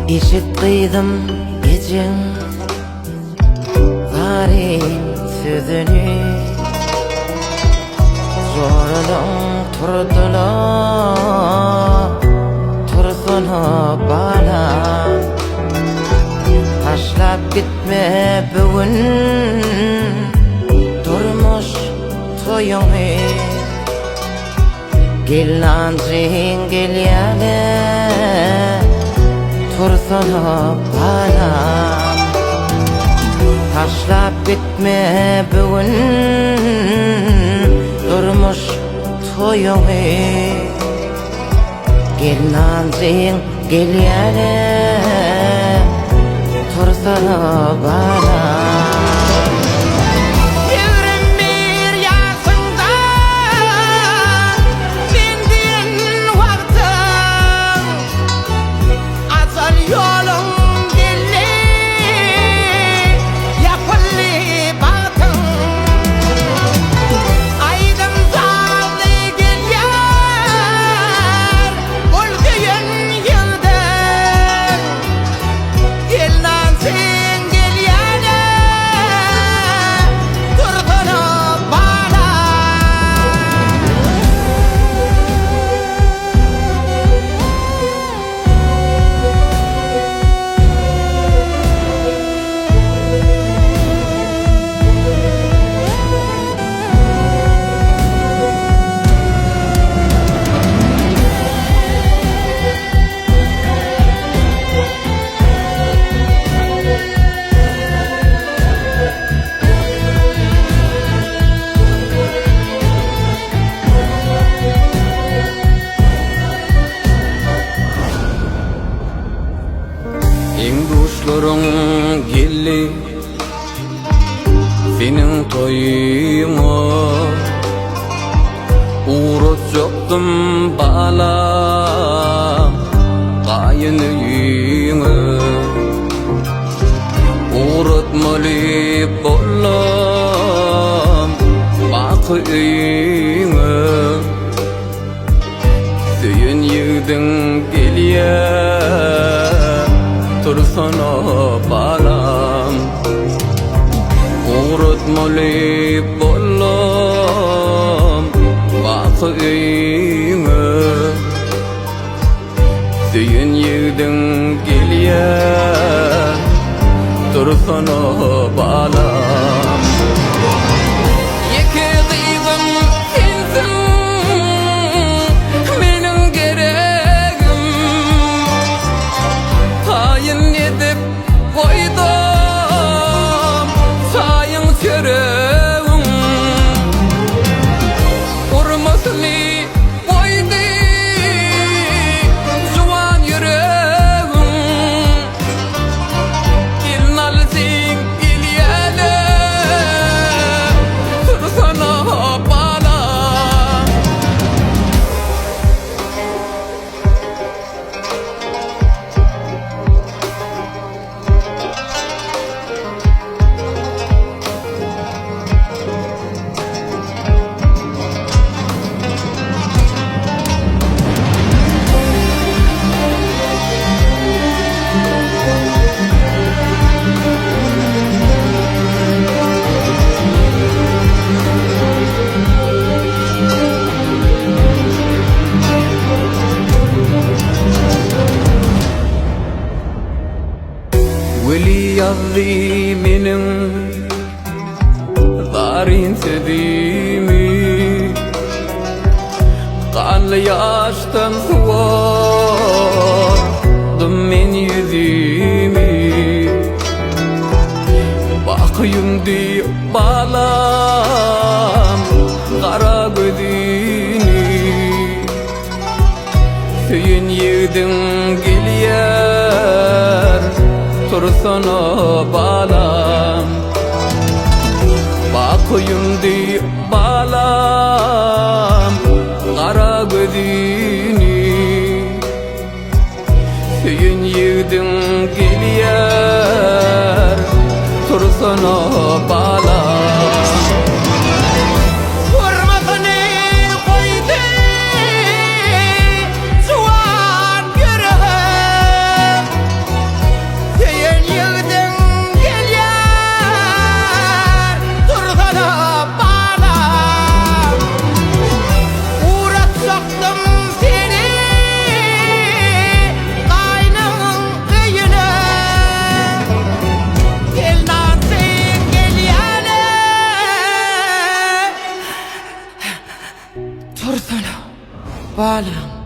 İşitdim gecen garip sözünü, zorlan turdular tursunu bana. Taşlap gitme bugün durmuş toyuňy, gelnancyň gelýäle tursunu bana. Taşlap gitme bugün durmuş toyuňy, gelnancyň gelýäle tursunu bana. Duşlaryň gelli seniň toýuňa, urat jokdum balam gaýynyňa. Uratmaly bolam bakyňa, süýen ýigdiň gelýär tursana balam. Uratmaly bolam bakyňa, süýen ýigdiň gelýär tursana balam. Veli yazdı benim darin sevdiğimi, kanlı yaştan suvardım men yüzümü. Bakıyımdı balam kara gözünü, süýen ýigdiň gelýär tursana balam. Bakıyımdı balam kara gözünü, süýen ýigdiň gelýär tursana balam. balam